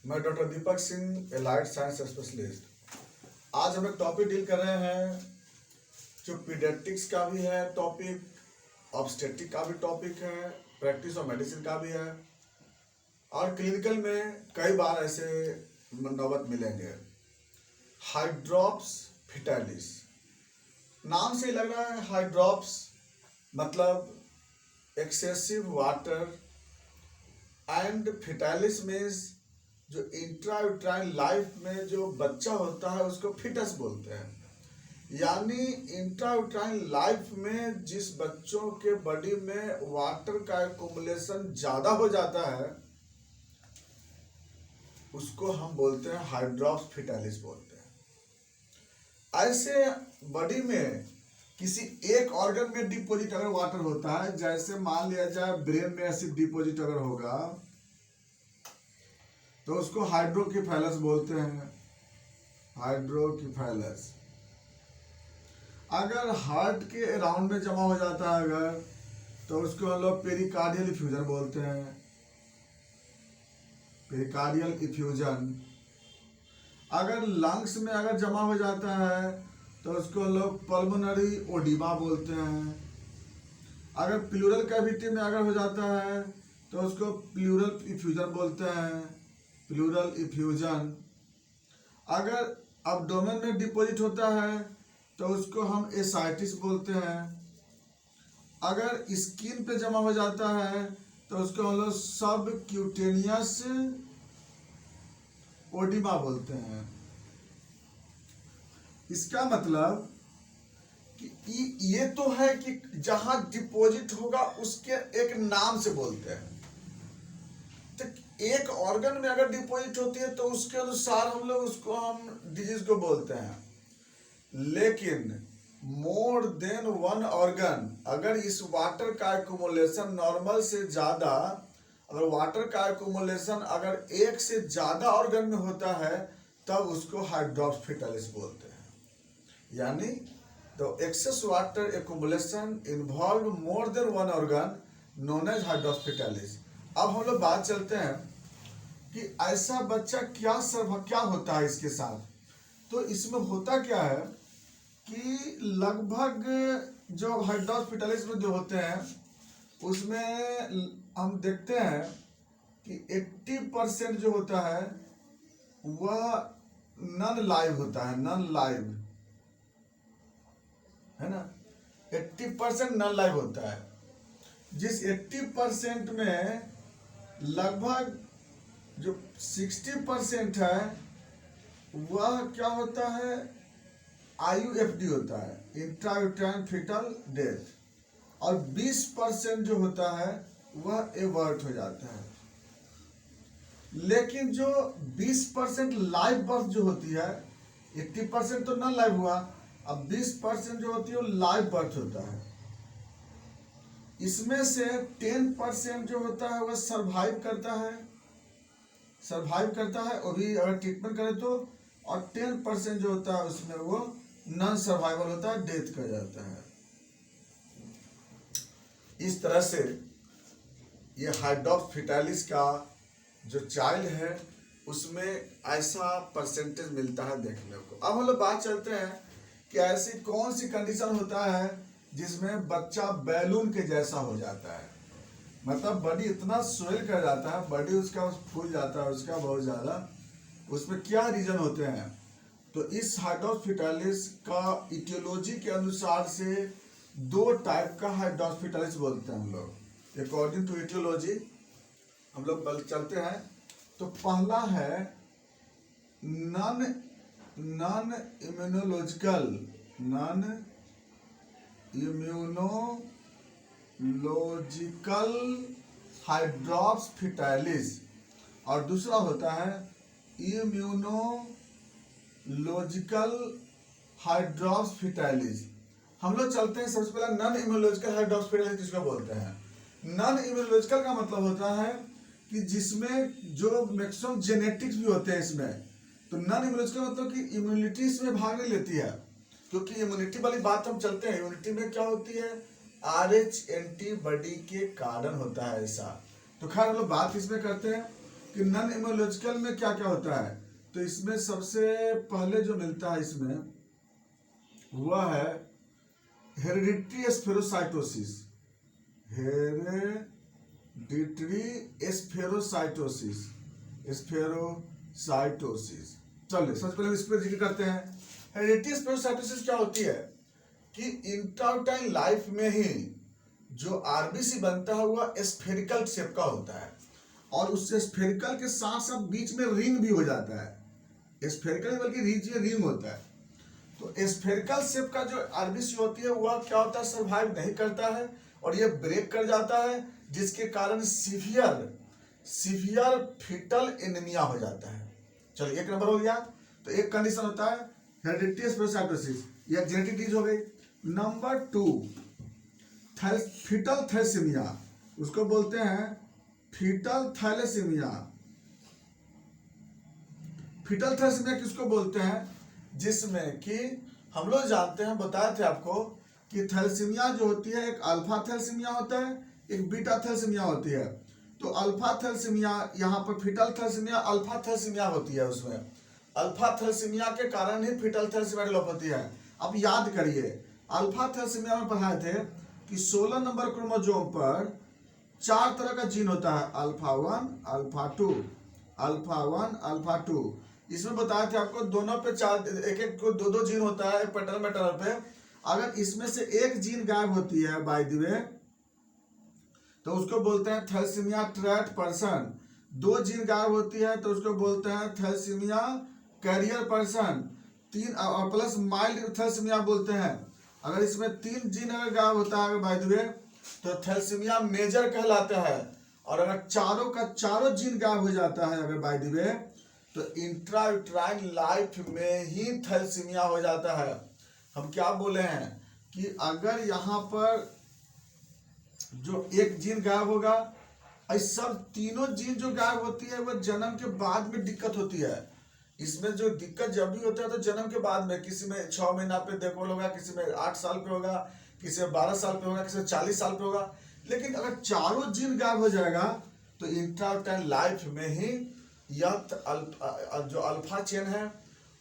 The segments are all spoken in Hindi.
मैं doctor Deepak Singh, allied science specialist. आज हम एक टॉपिक डील कर रहे हैं जो पीडियाट्रिक्स का भी है टॉपिक, ऑब्स्टेट्रिक का भी टॉपिक है, प्रैक्टिस और मेडिसिन का भी है, और क्लिनिकल में कई बार ऐसे नौबत मिलेंगे। हाइड्रॉप्स फिटालिस, नाम से ही लग रहा है। हाइड्रॉप्स मतलब excessive water, and fetalis means जो इंट्रायूट्राइन लाइफ में जो बच्चा होता है उसको फिटस बोलते हैं। यानी इंट्रायूट्राइन लाइफ में जिस बच्चों के बॉडी में वाटर का एक्युमुलेशन ज़्यादा हो जाता है उसको हम बोलते हैं हाइड्रॉप्स फिटालिस बोलते हैं। ऐसे बॉडी में किसी एक ऑर्गन में डिपोजिट अगर वाटर होता है, जैसे मान लिया जाए ब्रेन में एसिड डिपोजिट अगर होगा तो उसको हाइड्रोकीफेलस बोलते हैं। हाइड्रोकीफेलस अगर हार्ट के अराउंड में जमा हो जाता है अगर, तो उसको हम लोग पेरिकार्डियल इफ्यूजन बोलते हैं। पेरिकार्डियल इफ्यूजन अगर लंग्स में अगर जमा हो जाता है तो उसको हम लोग पल्मोनरी ओडिमा बोलते हैं। अगर प्लूरल कैविटी में अगर हो जाता है तो उसको प्लूरल इफ्यूजन बोलते हैं, प्लूरल इफ्यूजन। अगर एब्डोमेन में डिपॉजिट होता है तो उसको हम एसाइटिस बोलते हैं। अगर स्किन पे जमा हो जाता है तो उसको हम लोग सब क्यूटेनियस ओडिमा बोलते हैं। इसका मतलब कि ये तो है कि जहां डिपॉजिट होगा उसके एक नाम से बोलते हैं। तो एक ऑर्गन में अगर डिपॉजिट होती है तो उसके अनुसार हम लोग उसको हम डिजीज को बोलते हैं। लेकिन मोर देन वन ऑर्गन, अगर इस वाटर का एक्युमुलेशन नॉर्मल से ज्यादा, अगर वाटर का एक्युमुलेशन अगर एक से ज्यादा ऑर्गन में होता है तब उसको हाइड्रॉप्स फिटालिस बोलते हैं। यानी the excess water accumulation involve more than one organ known as hydrops fetalis. अब हम लोग बात चलते हैं कि ऐसा बच्चा क्या होता है इसके साथ। तो इसमें होता क्या है कि लगभग जो हाइड्रॉप्स फिटालिस में जो होते हैं उसमें हम देखते हैं कि 80% जो होता है वह नॉन लाइव होता है, नॉन लाइव है ना। 80% नॉन लाइव होता है। जिस 80% में लगभग जो 60% है वह क्या होता है, IUFD होता है, इंट्रायूट्राइन फीटल डेथ, और 20% जो होता है वह एवर्ट हो जाता है। लेकिन जो 20% लाइव बर्थ जो होती है, 80% तो नॉन लाइव हुआ, अब 20% जो होती है वो लाइव बर्थ होता है। इसमें से 10% जो होता है वह सरवाइव करता है और भी अगर ट्रीटमेंट करे तो, और 10% जो होता है उसमें वो नॉन सर्वाइवल होता है, डेथ कर जाता है। इस तरह से ये हाइड्रॉप्स फिटालिस का जो चाइल्ड है उसमें ऐसा परसेंटेज मिलता है देखने को। अब हम लोग बात चलते हैं कि ऐसी कौन सी कंडीशन होता है जिसमें बच्चा बैलून के जैसा हो जाता है, मतलब बॉडी इतना स्वेल कर जाता है, बॉडी उसका फूल जाता है उसका बहुत ज़्यादा। उसमें क्या रीजन होते हैं? तो इस हाइड्रॉप्स फिटालिस का इटियोलॉजी के अनुसार से 2 टाइप का हाइड्रॉप्स फिटालिस बोलते हैं हम लोग, अकॉर्डिंग टू इटियोलॉजी हम लोग चलते हैं। तो पहला है नॉन इम्यूनोलॉजिकल हाइड्रॉप्स फिटालिस, और दूसरा होता है इम्यूनोलॉजिकल हाइड्रॉप्स फिटालिस। हम लोग चलते हैं सबसे पहले नॉन इम्यूनोलॉजिकल हाइड्रॉप्स फिटालिस किसको बोलते हैं। नॉन इम्यूनोलॉजिकल का मतलब होता है कि जिसमें जो मैक्सिमम जेनेटिक्स भी होते हैं इसमें। तो नॉन इम्यूनोलॉजिकल मतलब कि इम्यूनिटी इसमें भाग नहीं लेती है, क्योंकि इम्यूनिटी वाली बात हम चलते हैं। इम्यूनिटी में क्या होती है, RH एंटीबॉडी के कारण होता है ऐसा। तो खैर हम लोग बात इसमें करते हैं कि नॉन इम्यूनोलॉजिकल में क्या क्या होता है। तो इसमें सबसे पहले जो मिलता है इसमें वह है hereditary spherocytosis. Hereditary spherocytosis, spherocytosis. चलिए सबसे पहले इस पर जिक्र करते हैं। हेरिडिटरी स्फेरोसाइटोसिस क्या होती है कि इंट्राउटाइन लाइफ में ही जो आरबीसी बनता है वह स्फेरिकल शेप का होता है, और उस स्फेरिकल के साथ साथ बीच में रिंग भी हो जाता है। स्फेरिकल बल्कि बीच में रिंग होता है। तो स्फेरिकल शेप का जो आरबीसी होती है वह क्या होता है, सर्वाइव नहीं करता है और ये ब्रेक कर जाता है, जिसके कारण सीवियर फीटल एनीमिया हो जाता है। चलिए एक नंबर हो गया। तो एक कंडीशन होता है हेरिडिटरी स्फेरोसाइटोसिस, यह जेनेटिक डिजीज हो गई। नंबर 2 फीटल थैलेसीमिया, उसको बोलते हैं फीटल थैलेसीमिया। फीटल थैलेसीमिया किसको बोलते हैं, जिसमें कि हम लोग जानते हैं, बताए थे आपको कि थैलेसीमिया जो होती है एक अल्फा थैलेसीमिया होता है, एक बीटा थैलेसीमिया होती है। तो अल्फा थैलेसीमिया, यहाँ पर फीटल थैलेसीमिया अल्फा थैलेसीमिया होती है। उसमें अल्फा थैलेसीमिया के कारण ही फीटल थैलेसीमिया डेवलप होती है। अब याद करिए, अल्फा थैलेसीमिया में पढ़ाए थे कि 16 नंबर क्रोमोसोम पर 4 तरह का जीन होता है, अल्फा 1, अल्फा 2, अल्फा 1, अल्फा 2। इसमें बताया थे आपको दोनों पे 4, एक एक को 2 जीन होता है पैटर्नल मैटर्नल पे। अगर इसमें से एक जीन गायब होती है बाय द वे, तो उसको बोलते हैं थैलेसीमिया ट्रैट पर्सन। 2 जीन गायब होती है तो उसको बोलते हैं थैलेसीमिया कैरियर पर्सन। 3 और प्लस माइल्ड थैलेसीमिया बोलते हैं। अगर इसमें 3 जीन अगर गायब होता है बाय द वे तो थैलेसीमिया मेजर कहलाता है। और अगर चारों का चारों जीन गायब हो जाता है अगर बाय द वे, तो इंट्रायूट्राइन लाइफ में ही थैलेसीमिया हो जाता है। हम क्या बोले हैं कि अगर यहाँ पर जो एक जीन गायब होगा, इस सब तीनों जीन जो गायब होती है वह जन्म के बाद में दिक्कत होती है। इसमें जो दिक्कत जब भी होता है तो जन्म के बाद में, किसी में 6 महीना पे देखभाल होगा, किसी में 8 साल पे होगा, किसी में 12 साल पे होगा, किसी में 40 साल पे होगा। लेकिन अगर चारों जीन गायब हो जाएगा तो इंट्रायूट्राइन लाइफ में ही यह जो अल्फा चेन है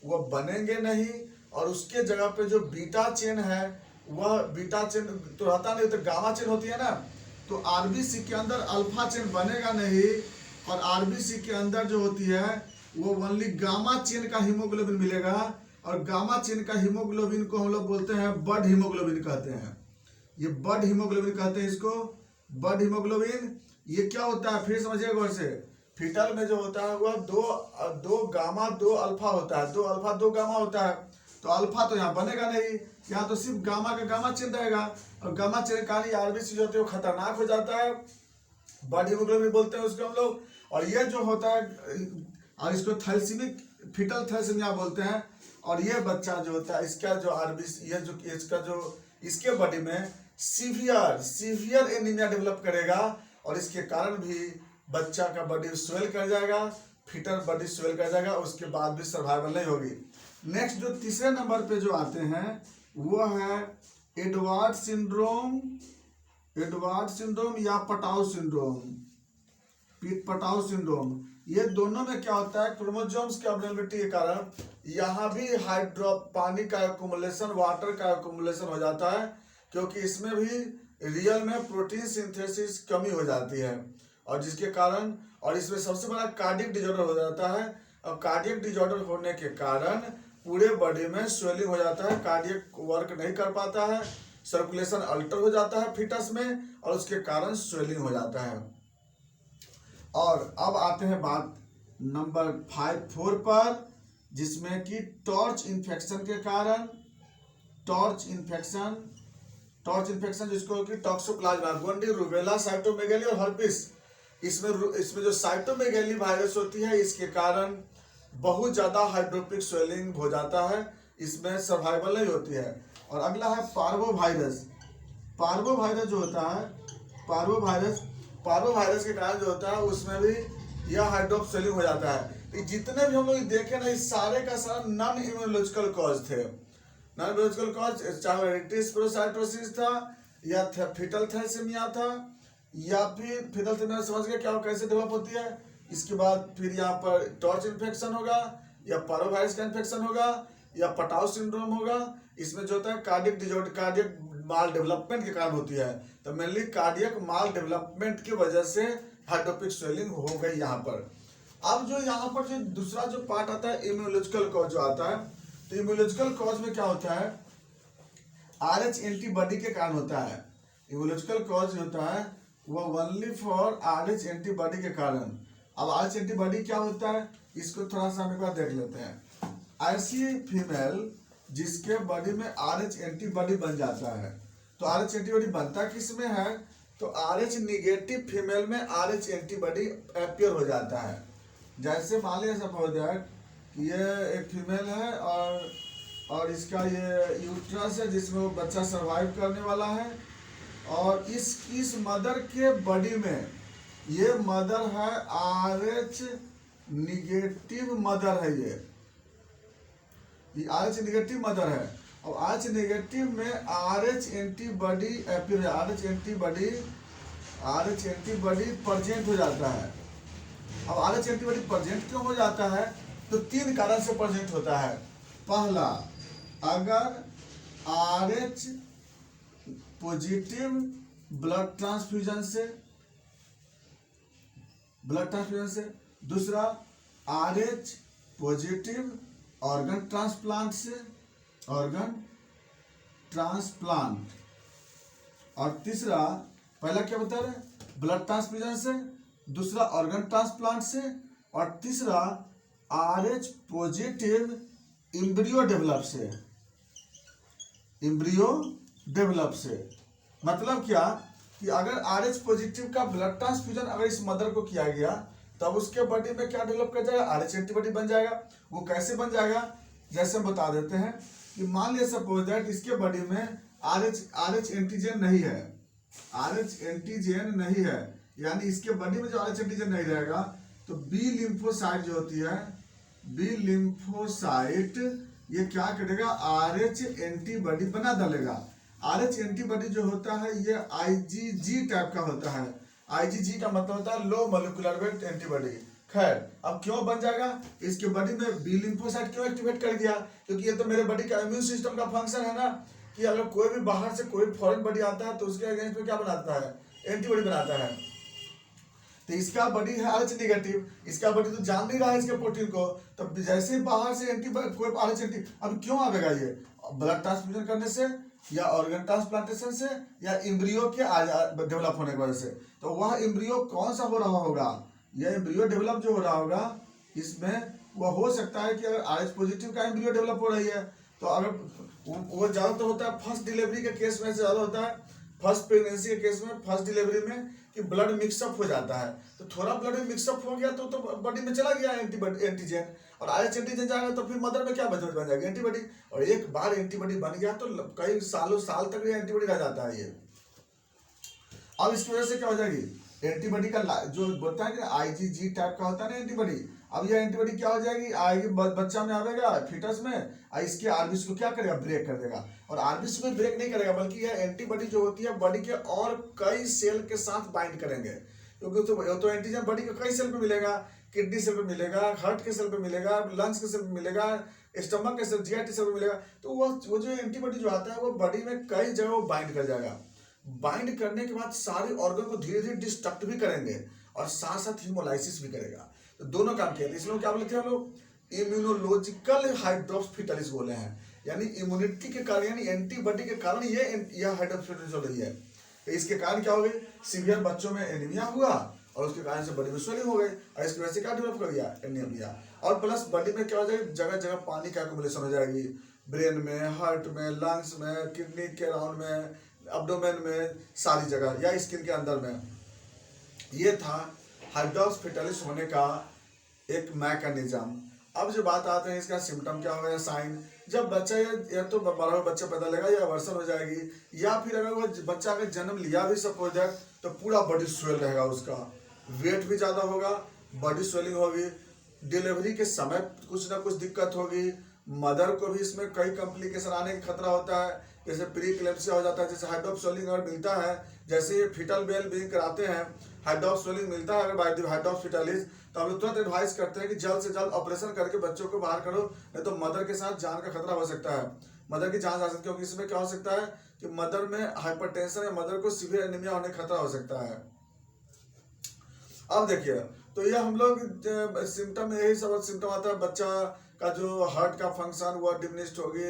वह बनेंगे नहीं, और उसके जगह पे जो बीटा चेन है वह बीटा चेन तो रहता नहीं, तो गामा चेन होती है ना। तो आरबीसी के अंदर अल्फा चेन बनेगा नहीं, और आरबीसी के अंदर जो होती है वो ओनली गामा चेन का हीमोग्लोबिन मिलेगा। और गामा चेन का हीमोग्लोबिन को हम लोग बोलते हैं बड हीमोग्लोबिन कहते हैं। ये बड हीमोग्लोबिन कहते हैं इसको, बड हीमोग्लोबिन। ये क्या होता है फिर समझिए गौर से। फीटल में जो होता है वह दो गामा 2 अल्फा होता है, 2 अल्फा 2 गामा होता है। तो अल्फा तो यहाँ बनेगा नहीं, यहाँ तो सिर्फ गामा का गामा चेन रहेगा, और गामा चेन का आरबीसी जो होती है वो खतरनाक हो जाता है। बड हीमोग्लोबिन बोलते हैं उसको हम लोग। और ये जो होता है, और इसको थैलेसीमिक फीटल थैलेसीमिया बोलते हैं। और ये बच्चा जो होता है इसका जो आरबीसी, ये जो इसका जो इसके बॉडी में सीवियर एनीमिया डेवलप करेगा, और इसके कारण भी बच्चा का बॉडी स्वेल कर जाएगा, फीटल बॉडी स्वेल कर जाएगा, उसके बाद भी सर्वाइवल नहीं होगी। नेक्स्ट जो तीसरे नंबर पे जो आते हैं वो है एडवर्ड सिंड्रोम या पटाउ सिंड्रोम। ये दोनों में क्या होता है, क्रोमोसोम्स की अबनॉर्मलिटी के कारण यहाँ भी पानी का एक्युमुलेशन, वाटर का एक्युमुलेशन हो जाता है, क्योंकि इसमें भी रियल में प्रोटीन सिंथेसिस कमी हो जाती है, और जिसके कारण, और इसमें सबसे बड़ा कार्डियक डिजॉर्डर हो जाता है। और कार्डियक डिजॉर्डर होने के कारण पूरे बॉडी में स्वेलिंग हो जाता है, कार्डियक वर्क नहीं कर पाता है, सर्कुलेशन अल्टर हो जाता है फीटस में, और उसके कारण स्वेलिंग हो जाता है। और अब आते हैं बात नंबर 4 पर, जिसमें कि टॉर्च इन्फेक्शन के कारण, टॉर्च इन्फेक्शन जिसको कि टॉक्सोप्लाज्मा, गोंडी, रूबेला, साइटोमेगाली और हर्पिस। इसमें जो साइटोमेगाली वायरस होती है इसके कारण बहुत ज़्यादा हाइड्रोपिक स्वेलिंग हो जाता है, इसमें सर्वाइवल नहीं होती है। और अगला है पार्वोवायरस। पार्वोवायरस जो होता है, पार्वोवायरस के कारण जो होता है उसमें भी यह हाइड्रोप स्वेलिंग हो जाता है। जितने भी हम लोग देखे ना, इस सारे का सारा नॉन इम्यूनोलॉजिकल कॉज थे। नॉन इम्यूनोलॉजिकल कॉज, चाहे हेरिडिटरी स्फेरोसाइटोसिस था, या फीटल थैलेसीमिया था, या फिर फीटल थैलेसीमिया समझ गए क्या कैसे डेवलप होती है, इसके बाद फिर यहाँ पर टॉर्च इन्फेक्शन होगा, या पारोवायरस का इन्फेक्शन होगा, या पटाउ सिंड्रोम होगा। इसमें जो होता है कार्डियक डिजॉर्डर, कार्डियक माल डेवलपमेंट के कारण होती है। तो मेनली कार्डियक माल डेवलपमेंट की वजह से हाइड्रोपिक स्वेलिंग हो गई यहाँ पर। अब जो यहाँ पर जो दूसरा जो पार्ट आता है इम्यूनोलॉजिकल कॉज जो आता है, तो इम्यूनोलॉजिकल कॉज में क्या होता है, RH एंटीबॉडी के कारण होता है। इम्यूनोलॉजिकल कॉज होता है वो ओनली फॉर RH एंटीबॉडी के कारण। अब RH एंटीबॉडी क्या होता है, इसको थोड़ा सा हम एक बार देख लेते हैं। ऐसी फीमेल जिसके बॉडी में RH एंटीबॉडी बन जाता है, तो RH एंटीबॉडी बनता किस में है, तो RH निगेटिव फीमेल में RH एंटीबॉडी अपीयर हो जाता है। जैसे मान लिया सपोज दैट ये एक फीमेल है और इसका ये यूट्रस है जिसमें वो बच्चा सरवाइव करने वाला है, और इस मदर के बॉडी में ये मदर है RH निगेटिव मदर है, ये RH निगेटिव मदर है। और RH निगेटिव में RH एंटीबॉडी अपीयर है, RH एंटीबॉडी प्रेजेंट हो जाता है। अब RH एंटीबॉडी प्रेजेंट क्यों हो जाता है, तो 3 कारण से प्रेजेंट होता है। पहला, अगर RH पॉजिटिव ब्लड ट्रांसफ्यूजन से, दूसरा RH पॉजिटिव ऑर्गन ट्रांसप्लांट से, और तीसरा, पहला क्या बता रहे, ब्लड ट्रांसफ्यूजन से, दूसरा ऑर्गन ट्रांसप्लांट से, और तीसरा RH पॉजिटिव एम्ब्रियो डेवलप से। मतलब क्या कि अगर RH पॉजिटिव का ब्लड ट्रांसफ्यूजन अगर इस मदर को किया गया, तब उसके बॉडी में क्या डेवलप कर जाएगा, RH एंटीबॉडी बन जाएगा। वो कैसे बन जाएगा, जैसे हम बता देते हैं कि मान लिया सपोज दैट इसके बॉडी में RH एंटीजन नहीं है, RH एंटीजन नहीं है, यानी इसके बॉडी में जो RH एंटीजन नहीं रहेगा, तो बी लिम्फोसाइट जो होती है, बी लिम्फोसाइट ये क्या करेगा, RH एंटीबॉडी बना डालेगा। RH एंटीबॉडी जो होता है ये IgG टाइप का होता है। IgG का मतलब होता है लो मोलिकुलर वेट एंटीबॉडी। खैर, अब क्यों बन जाएगा, इसके बॉडी में बी लिम्फोसाइट क्यों एक्टिवेट कर दिया, क्योंकि ये तो मेरे बॉडी का इम्यून सिस्टम का फंक्शन है ना, कि अगर कोई भी बाहर से कोई फॉरेन बॉडी आता है तो उसके अगेंस्ट में क्या बनाता है, एंटीबॉडी बनाता है। तो इसका बॉडी है RH निगेटिव, इसका बॉडी तो जान नहीं रहा है इसके प्रोटीन को, तो जैसे बाहर से कोई RH एंटी, अब क्यों आवेगा ये, ब्लड ट्रांसफ्यूजन करने से, या ऑर्गन ट्रांसप्लांटेशन से, या एम्ब्रियो के डेवलप होने की वजह से। तो वह एम्ब्रियो कौन सा हो रहा होगा, यह एम्ब्रियो डेवलप जो हो रहा होगा, इसमें वह हो सकता है कि अगर RH पॉजिटिव का एम्ब्रियो डेवलप हो रही है, तो अगर वो ज़्यादा तो होता है फर्स्ट डिलीवरी के केस में, ज़्यादा होता है फर्स्ट प्रेगनेंसी के केस में, फर्स्ट डिलीवरी में, कि ब्लड मिक्सअप हो जाता है। तो थोड़ा ब्लड मिक्सअप हो गया तो बॉडी में चला गया एंटीजन, और RH एंटीजन जाएगा तो फिर मदर में क्या बन जाएगा, एंटीबॉडी। और एक बार एंटीबॉडी बन गया तो कई साल तक ये एंटीबॉडी रह जाता है ये। अब इसकी वजह से क्या हो जाएगी, एंटीबॉडी का जो बोलता है कि IgG टाइप का होता है ना एंटीबॉडी, अब ये एंटीबॉडी क्या हो जाएगी, आएगी बच्चा में आवेगा, फीटस में, इसके आरबीसी को क्या करेगा, ब्रेक कर देगा। और आरबीसी को ब्रेक नहीं करेगा, बल्कि यह एंटीबॉडी जो होती है बॉडी के और कई सेल के साथ बाइंड करेंगे, क्योंकि तो एंटीजन बॉडी के कई सेल पे मिलेगा, किडनी सेल पे मिलेगा, हार्ट के सेल पे मिलेगा, लंग्स के सेल पे मिलेगा, स्टमक के सेल, GIT सेल पे मिलेगा। तो वो जो एंटीबॉडी जो आता है वो बॉडी में कई जगह बाइंड कर जाएगा। बाइंड करने के बाद सारे ऑर्गन को धीरे धीरे डिस्ट्रक्ट भी करेंगे, और साथ साथ हीमोलाइसिस भी करेगा। तो दोनों काम किए, इसलिए क्या बोलते हैं हम लोग, इम्यूनोलॉजिकल हाइड्रोप्स फिटलिस बोले हैं, यानी इम्यूनिटी के कारण, यानी एंटीबॉडी के कारण यह हाइड्रोप्स फिटलिस हो रही है। तो इसके कारण क्या हो गई, सीवियर बच्चों में एनीमिया हुआ, और उसके कारण से बॉडी में स्वेलिंग हो गई, और इसकी वजह से क्या डेवलप कर गया, एनीमिया। और प्लस बॉडी में क्या हो जाएगी, जगह जगह पानी का एक्युमुलेशन हो जाएगी, ब्रेन में, हार्ट में, लंग्स में, किडनी के राउंड में, एब्डोमेन में, सारी जगह, या स्किन के अंदर में। ये था हाइड्रोप्स फिटलिस होने का एक मैकेनिज्म। अब जो बात आते हैं इसका सिम्टम क्या होगा, साइन, जब बच्चा या तो बड़ा हुआ बच्चा पैदा लेगा, या वर्सन हो जाएगी, या फिर अगर वो बच्चा अगर जन्म लिया भी सपोज दैट, तो पूरा बॉडी स्वेल रहेगा, उसका वेट भी ज़्यादा होगा, बॉडी स्वेलिंग होगी, डिलीवरी के समय कुछ ना कुछ दिक्कत होगी, मदर को भी इसमें कई कॉम्प्लिकेशन आने का खतरा होता है, जैसे प्री क्लेम्सिया हो जाता है, जैसे हाइड्रोप्स स्वेलिंग अगर मिलता है, जैसे ये फीटल वेल बीइंग कराते हैं, हाइड्रोप्स स्वेलिंग मिलता है अगर बाय द हाइड्रोप्स फिटलिस, तो हम लोग तुरंत एडवाइस करते हैं कि जल्द से जल्द ऑपरेशन करके बच्चों को बाहर करो, नहीं तो मदर के साथ जान का खतरा हो सकता है, मदर की जान जा सकती है। क्योंकि इसमें क्या हो सकता है कि मदर में हाइपरटेंशन या मदर को सीवियर एनीमिया होने का खतरा हो सकता है। अब देखिए, तो ये हम लोग सिम्टम, यही सब सिम्टम आता है, बच्चा का जो हार्ट का फंक्शन वो डिमिनिश्ड होगी,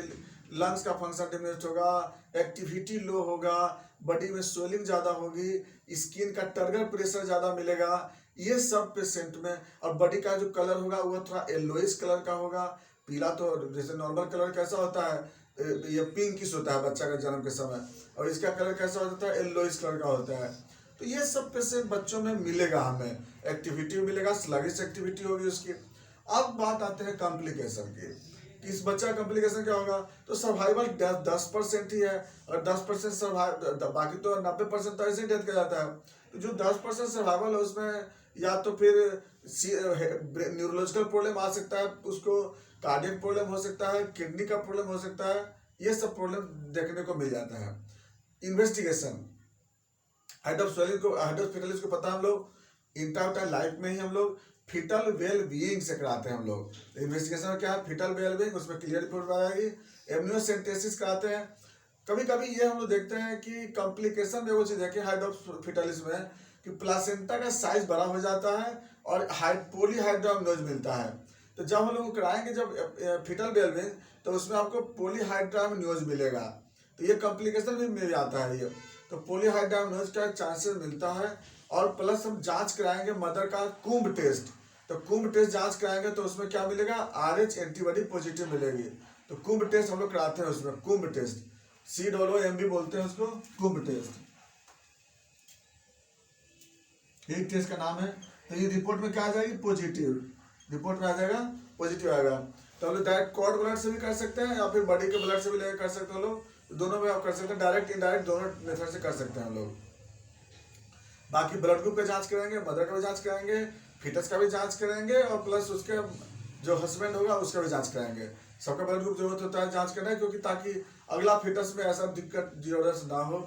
लंग्स का फंक्शन डिमिनिश्ड होगा, एक्टिविटी लो होगा, बॉडी में स्वेलिंग ज़्यादा होगी, स्किन का टर्गर प्रेशर ज़्यादा मिलेगा, ये सब पेशेंट में। और बॉडी का जो कलर होगा वो थोड़ा येलोइश कलर का होगा, पीला तो जैसे नॉर्मल कलर कैसा होता है, ये पिंकिश होता है बच्चा का जन्म के समय, और इसका कलर कैसा होता है, येलोइश कलर का होता है। तो ये सब पेशेंट बच्चों में मिलेगा, हमें एक्टिविटी मिलेगा, स्लगिश एक्टिविटी होगी उसकी। अब बात आते हैं कॉम्प्लिकेशन की, इस बच्चा कॉम्प्लिकेशन क्या होगा, तो सर्वाइवल 10% ही है, और 10% सर्वाइव, बाकी तो 90% तो ऐसे ही डेथ कर जाता है। तो जो 10% सर्वाइवल है उसमें या तो फिर न्यूरोलॉजिकल प्रॉब्लम आ सकता है, उसको कार्डियक प्रॉब्लम हो सकता है, किडनी का प्रॉब्लम हो सकता है, ये सब प्रॉब्लम देखने को मिल जाता है। इन्वेस्टिगेशन हाइड्रोफिटालिस को पता है, हम लोग इंटरटाइम लाइफ में ही हम लोग फीटल वेल बीइंग से कराते हैं हम लोग। इन्वेस्टिगेशन में क्या है, फीटल वेल बीइंग, उसमें क्लियर रिपोर्ट आएगी। एमनियोसेंटेसिस कराते हैं। कभी कभी ये हम लोग देखते हैं कि कॉम्प्लिकेशन में वो चीज़ है कि हाइड्रोफिटालिस में कि प्लासेंटा का साइज बड़ा हो जाता है और पॉलीहाइड्रामनोज मिलता है। तो जब हम लोग कराएंगे जब फीटल वेल बीइंग, तो उसमें आपको पॉलीहाइड्रामनोज मिलेगा, तो ये कॉम्प्लिकेशन भी मिल जाता है ये। तो पॉलीहाइड्रामनोज का चांसेस मिलता है। और प्लस हम जांच कराएंगे मदर का कुंभ टेस्ट, तो कुंभ टेस्ट जांच कराएंगे तो उसमें क्या मिलेगा, RH एंटीबॉडी पॉजिटिव मिलेगी। तो कुंभ टेस्ट हम लोग कराते हैं उसमें, कुंभ टेस्ट, COOMB बोलते हैं उसको, कुंभ टेस्ट, एक टेस्ट का नाम है। तो ये रिपोर्ट में क्या आ जाएगी, पॉजिटिव, रिपोर्ट में आ जाएगा पॉजिटिव आएगा। तो हम लोग डायरेक्ट कॉर्ड ब्लड से भी कर सकते हैं या फिर बॉडी के ब्लड से भी लेकर कर सकते हैं हम लोग, दोनों में आप कर सकते हैं, डायरेक्ट इनडायरेक्ट दोनों मेथड से कर सकते हैं हम लोग। बाकी ब्लड ग्रुप का जांच करेंगे, मदर का भी जांच करेंगे, फीटस का भी जांच करेंगे, और प्लस उसके जो हस्बैंड होगा उसका भी जांच कराएंगे। सबका ब्लड ग्रुप जरूरत होता है जांच करना है, क्योंकि ताकि अगला फीटस में ऐसा दिक्कत डिसऑर्डर्स ना हो।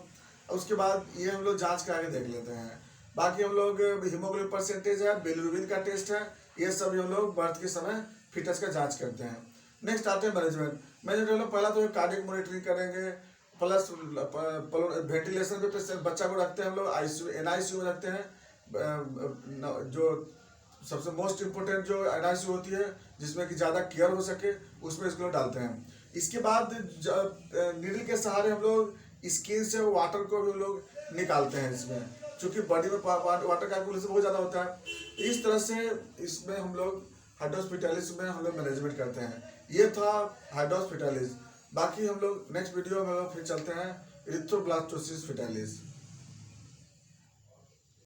उसके बाद ये हम लोग जांच करा के देख लेते हैं। बाकी हम लोग हीमोग्लोबिन परसेंटेज है, बिलिरुबिन का टेस्ट है, ये सब हम लोग बर्थ के समय फीटस का जांच करते हैं। नेक्स्ट आते हैं मैनेजमेंट। मैनेजमेंट में पहला तो कार्डियक मॉनिटरिंग करेंगे, प्लस वेंटिलेशन पे बच्चा को रखते हैं हम लोग, NICU में रखते हैं। जो सबसे मोस्ट इम्पोर्टेंट जो NICU होती है जिसमें कि ज़्यादा केयर हो सके, उसमें इसको डालते हैं। इसके बाद नीडल के सहारे हम लोग स्किन से वाटर को भी हम लोग निकालते हैं इसमें, क्योंकि बॉडी में वाटर का एक्यूमुलेशन बहुत ज़्यादा होता है। इस तरह से इसमें हम लोग हाइड्रोफिटालिस में हम लोग मैनेजमेंट करते हैं। ये था हाइड्रोफिटालिस। बाकी हम लोग नेक्स्ट वीडियो में फिर चलते हैं इरिथ्रोब्लास्टोसिस फिटालिस।